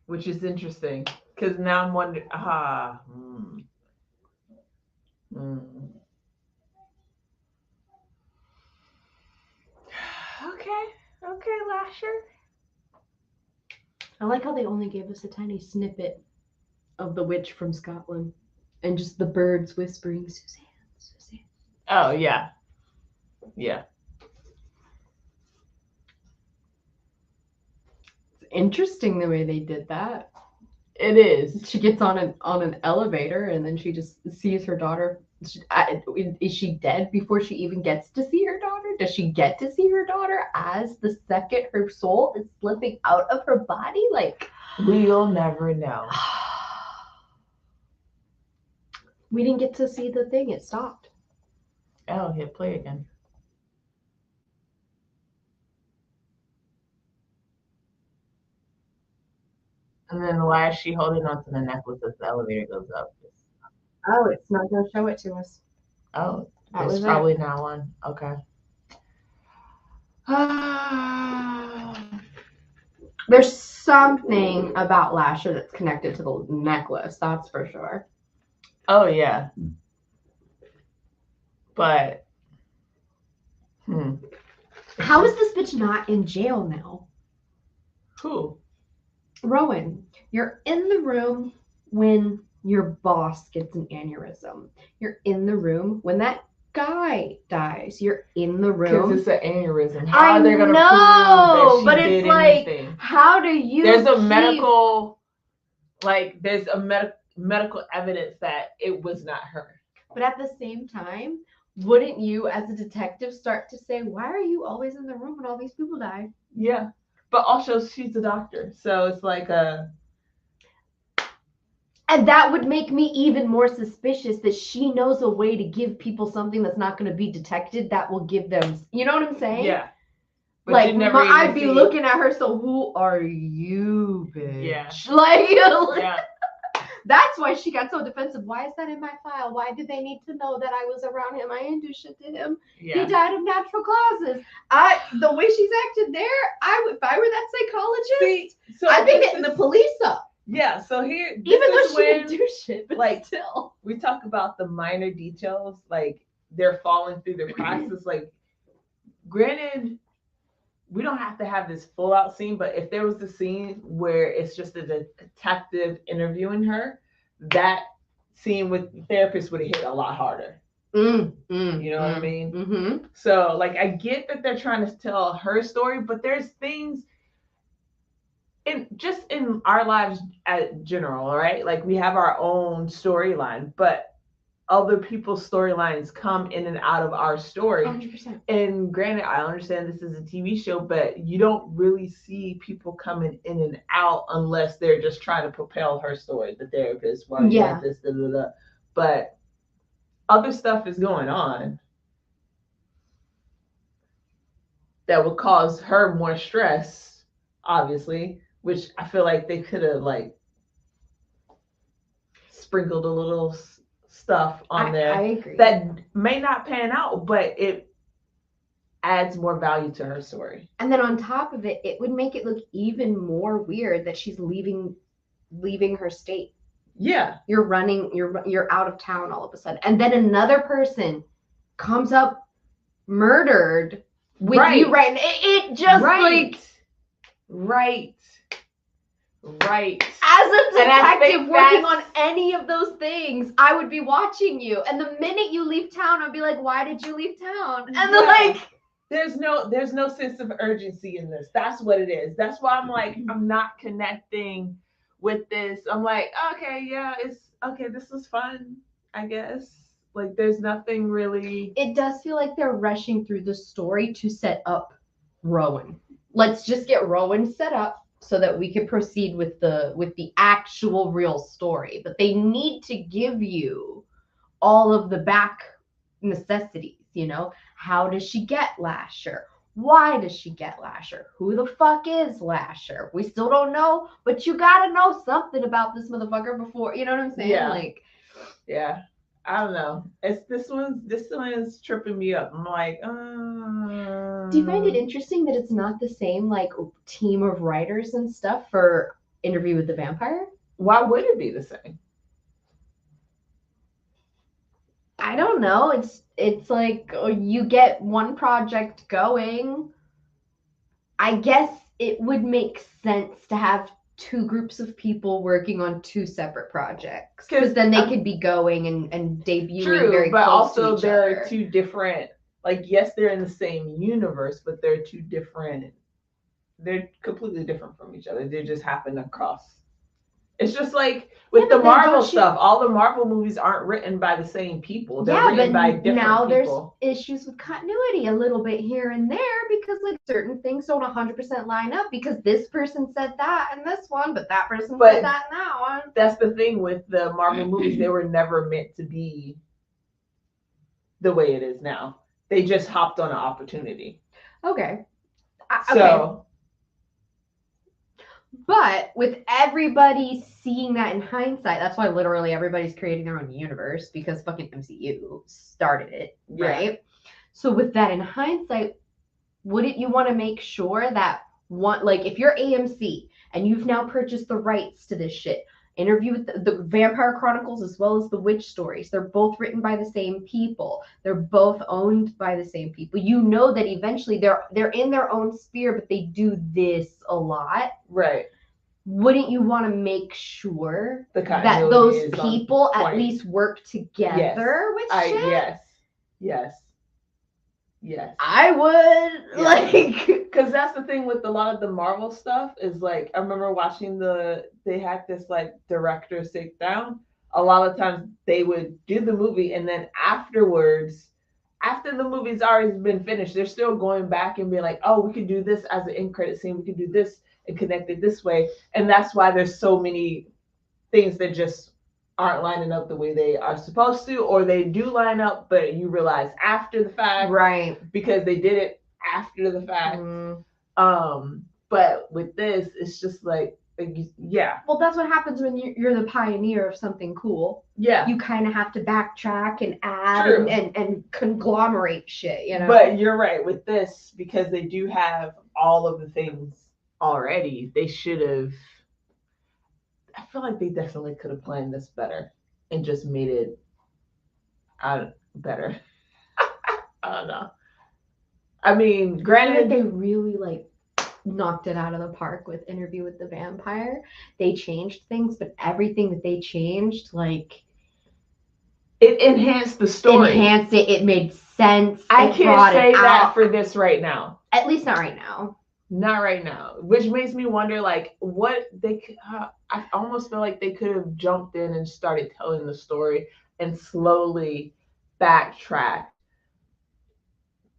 which is interesting because now I'm wondering. Okay, Lasher. I like how they only gave us a tiny snippet of the witch from Scotland and just the birds whispering, Suzanne, Suzanne. Oh, yeah. Yeah. It's interesting the way they did that. It is. She gets on an elevator and then she just sees her daughter. Is she dead before she even gets to see her daughter? Does she get to see her daughter as the second her soul is slipping out of her body? Like, we'll never know. We didn't get to see the thing. It stopped. Oh, hit play again. And then why is she holding on to the necklace as the elevator goes up? Oh, it's not going to show it to us. Oh, it's probably not one. Okay. There's something about Lasher that's connected to the necklace. That's for sure. Oh, yeah. But, How is this bitch not in jail now? Who? Rowan, you're in the room when your boss gets an aneurysm. You're in the room when that guy dies. You're in the room. Because it's an aneurysm. How are they going to prove that she but did it's like, anything? how do you? There's a medical evidence that it was not her. But at the same time, wouldn't you, as a detective, start to say, why are you always in the room when all these people die? Yeah. But also, she's a doctor. So it's like a... And that would make me even more suspicious that she knows a way to give people something that's not going to be detected that will give them... You know what I'm saying? Yeah. But like, I'd be looking at her, so who are you, bitch? Yeah. Like, yeah. That's why she got so defensive. Why is that in my file? Why did they need to know that I was around him? I didn't do shit to him. Yeah. He died of natural causes. The way she's acted there, if I were that psychologist, I'd be hitting the police up. Yeah. So here, even though she didn't do shit, but like, still, we talk about the minor details, like they're falling through the cracks. It's like, granted, we don't have to have this full out scene, but if there was a scene where it's just a detective interviewing her, that scene with the therapist would have hit a lot harder. You know what I mean? Mm-hmm. So, like, I get that they're trying to tell her story, but there's things in our lives at general, right? Like, we have our own storyline, but other people's storylines come in and out of our story. 100%. And granted, I understand this is a TV show, but you don't really see people coming in and out unless they're just trying to propel her story. The therapist, why you like this, da, da, da. But other stuff is going on that would cause her more stress, obviously, which I feel like they could have like sprinkled a little stuff on there. I agree. That may not pan out, but it adds more value to her story. And then on top of it, it would make it look even more weird that she's leaving her state. Yeah. You're out of town all of a sudden. And then another person comes up murdered with you, right? It just like Right. Right. As a And I think detective working on that's- any of those things, I would be watching you. And the minute you leave town, I'd be like, why did you leave town? And then Yeah. like, there's no sense of urgency in this. That's what it is. That's why I'm like, I'm not connecting with this. I'm like, okay, yeah, it's okay, this was fun, I guess. Like there's nothing really. it does feel like they're rushing through the story to set up Rowan. Let's just get Rowan set up so that we can proceed with the actual real story. But they need to give you all of the back necessities, you know? How does she get Lasher? Why does she get Lasher? Who the fuck is Lasher? We still don't know, but you gotta know something about this motherfucker before, you know what I'm saying? Yeah. Like, Yeah. I don't know. It's this one's tripping me up. I'm like, do you find it interesting that it's not the same like team of writers and stuff for Interview with the Vampire? why would it be the same? I don't know. It's like you get one project going. I guess it would make sense to have two groups of people working on two separate projects because then they could be going and debuting True, very but close also to each they're other. two different. Like, yes, they're in the same universe, but they're two different. They're completely different from each other. They just happen to cross. It's just like with Yeah, the but then Marvel don't you- stuff. All the Marvel movies aren't written by the same people. They're Yeah, written by but different now people. there's issues with continuity a little bit here and there because like certain things don't 100% line up because this person said that in this one, but that person But said that in that one. That's the thing with the Marvel movies. They were never meant to be the way it is now. They just hopped on an opportunity. Okay. So, Okay. But with everybody seeing that in hindsight, that's why literally everybody's creating their own universe because fucking MCU started it, Yeah. right? So with that in hindsight, wouldn't you want to make sure that one, like if you're AMC and you've now purchased the rights to this shit, Interview with the Vampire Chronicles as well as the Witch Stories, they're both written by the same people. They're both owned by the same people. You know that eventually they're in their own sphere, but they do this a lot. right. Wouldn't you want to make sure The that continuity those is on people at point. least work together with shit? Yes. I would. Yeah. Like, Because that's the thing with a lot of the Marvel stuff is like, I remember watching they had this like director sit down. A lot of times they would do the movie and then afterwards, after the movie's already been finished, they're still going back and being like, oh, we could do this as an end credit scene. We could do this and connect it this way. And that's why there's so many things that just aren't lining up the way they are supposed to, or they do line up, but you realize after the fact, right. because they did it after the fact. But with this, it's just like yeah. Well, that's what happens when you're the pioneer of something cool. Yeah. You kind of have to backtrack and add True. and conglomerate shit, you know? But you're right with this, because they do have all of the things already. They should have. I feel like they definitely could have planned this better and just made it better. I don't know. I mean, I feel granted, like they really like knocked it out of the park with Interview with the Vampire. They changed things, but everything that they changed, like it enhanced the story. Enhanced it. It made sense. I It can't brought say it that out. for this right now. At least not right now. Not right now, which makes me wonder, like, what they could. I almost feel like they could have jumped in and started telling the story and slowly backtrack.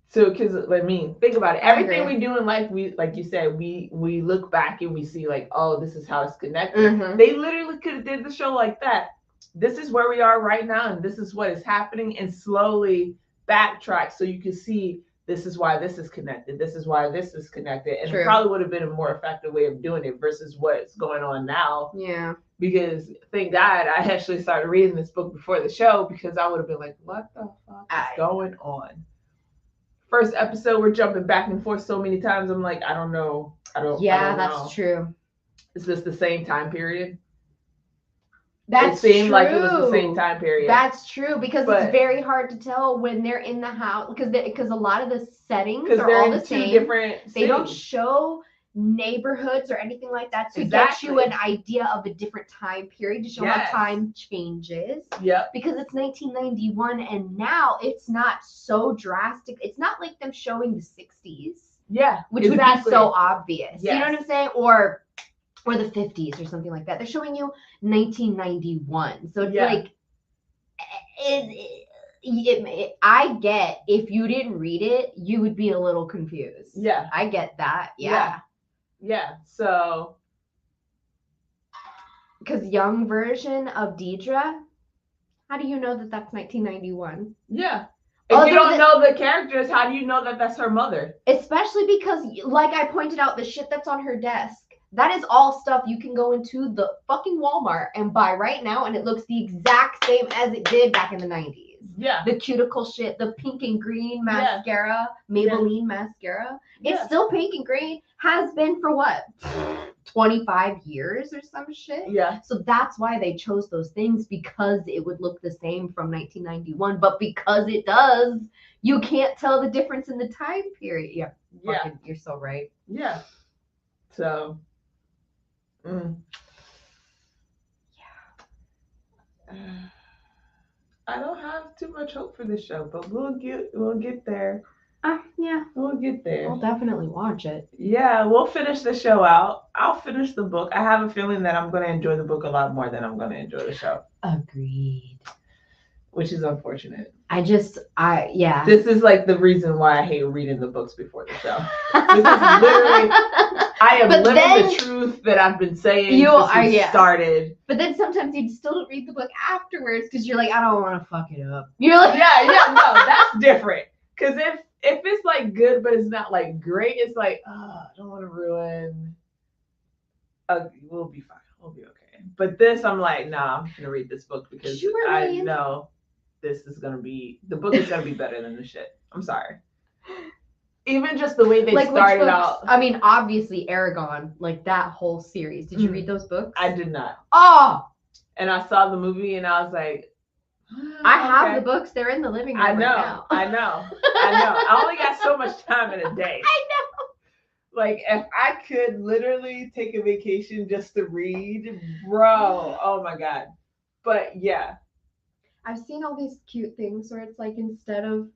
So, because I mean, think about it. I Everything agree. we do in life, we, like you said, we look back and we see like, oh, this is how it's connected. Mhm. They literally could have did the show like that. This is where we are right now, and this is what is happening, and slowly backtrack so you can see this is why this is connected. This is why this is connected, and True. it probably would have been a more effective way of doing it versus what's going on now. Yeah. Because thank God I actually started reading this book before the show, because I would have been like, what the fuck is going on? First episode, we're jumping back and forth so many times. I'm like, I don't know. Yeah, I don't that's know. true. Is this the same time period? That's it seemed true. like it was the same time period. That's true, because But- it's very hard to tell when they're in the house because a lot of the settings because are they're all in the two same. different They don't cities. show neighborhoods or anything like that to get you Exactly. an idea of a different time period, to show Yes. how time changes. Yep. Because it's 1991 and now it's not so drastic. It's not like them showing the 60s, Yeah. which would be so obvious. You know Yes. what I'm saying? Or the 50s or something like that. They're showing you 1991. So it's Yeah. like I get, if you didn't read it, you would be a little confused. Yeah. I get that. Yeah. Yeah. So Because young version of Deidre, how do you know that that's 1991? yeah. If Other you don't than- know the characters, how do you know that that's her mother? Especially because, like I pointed out, the shit that's on her desk, that is all stuff you can go into the fucking Walmart and buy right now, and it looks the exact same as it did back in the 90s. Yeah. The cuticle shit, the pink and green mascara, Maybelline mascara. It's Yeah. still pink and green. Has been for what? 25 years or some shit. Yeah. So that's why they chose those things, because it would look the same from 1991. But because it does, you can't tell the difference in the time period. Yeah. Yeah. Fucking, you're so right. Yeah. So. I don't have too much hope for this show, but we'll get there. Yeah. We'll get there. I'll definitely watch it. Yeah, we'll finish the show out. I'll finish the book. I have a feeling that I'm going to enjoy the book a lot more than I'm going to enjoy the show, Agreed. which is unfortunate. Yeah. This is like the reason why I hate reading the books before the show. This is literally, I am But living then- the truth that I've been saying You since are, we yeah. started. But then sometimes you still don't read the book afterwards because you're like, I don't want to fuck it up. You're like, No, that's different. Because if it's like good, but it's not like great, it's like, I don't want to ruin. We'll be fine. We'll be okay. But this, I'm like, nah, I'm gonna read this book because You were I really into- know the book is gonna be better than the shit. I'm sorry. Even just the way they like which started books? out. I mean, obviously Aragon, like that whole series. Did you read those books? I did not. Oh, And I saw the movie and I was like, I have okay. the books. They're in the living room I right know. now. I know. I only got so much time in a day. I know. Like, if I could literally take a vacation just to read, bro, oh my God. But yeah. I've seen all these cute things where it's like, instead of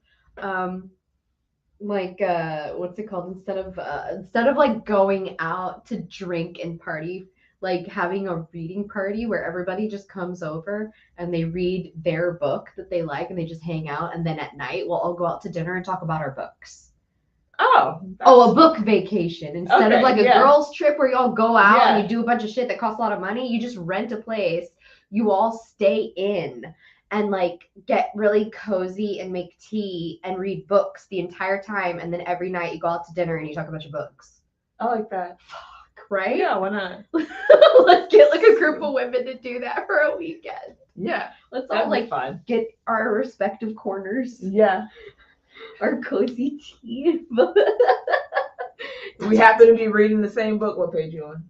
what's it called? Instead of like going out to drink and party, like having a reading party where everybody just comes over and they read their book that they like and they just hang out, and then at night we'll all go out to dinner and talk about our books. Oh, a book vacation instead of Okay, like a yeah. girls trip where you all go out Yeah. and you do a bunch of shit that costs a lot of money. You just rent a place, you all stay in and like get really cozy and make tea and read books the entire time, and then every night you go out to dinner and you talk about your books. I like that. Right? Yeah, why not? Let's get like a group of women to do that for a weekend. Yeah, Let's that'd all be like fun. get our respective corners, Yeah, our cozy tea. we happen to be reading the same book. What page you on?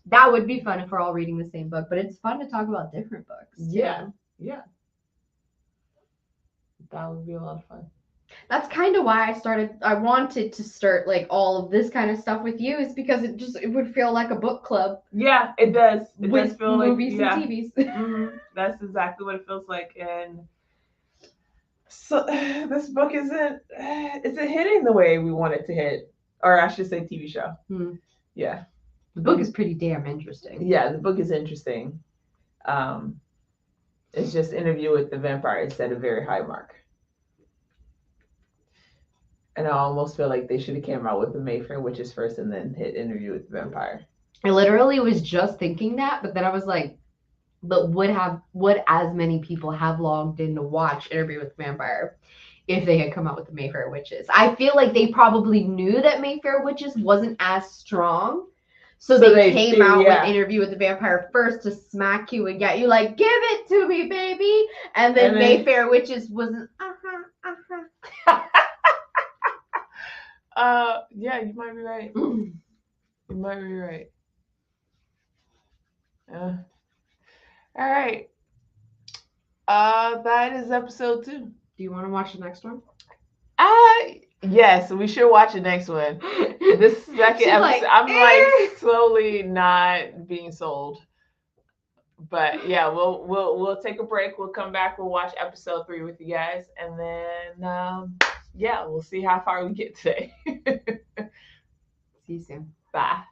That would be fun if we're all reading the same book, but it's fun to talk about different books. too. Yeah. That would be a lot of fun. That's kind of why I wanted to start like all of this kind of stuff with you, is because it would feel like a book club. Yeah, it does. It with does feel movies like and TVs. Mhm. That's exactly what it feels like. And so this book isn't hitting the way we want it to hit, or I should say TV show. Yeah. The book is pretty damn interesting. Yeah, the book is interesting. It's just Interview with the Vampire set a very high mark. And I almost feel like they should have came out with the Mayfair Witches first and then hit Interview with the Vampire. I literally was just thinking that, but then I was like, but would as many people have logged in to watch Interview with the Vampire if they had come out with the Mayfair Witches? I feel like they probably knew that Mayfair Witches wasn't as strong. So they came out with Interview with the Vampire first to smack you and get you like, give it to me, baby. And then Mayfair Witches wasn't, Yeah, you might be right. You might be right. All right. That is episode 2. Do you want to watch the next one? Yes, we should watch the next one. This second She's episode, like, I'm "Eh." like slowly not being sold. But yeah, we'll take a break. We'll come back. We'll watch episode 3 with you guys, and then yeah, we'll see how far we get today. See you soon. Bye.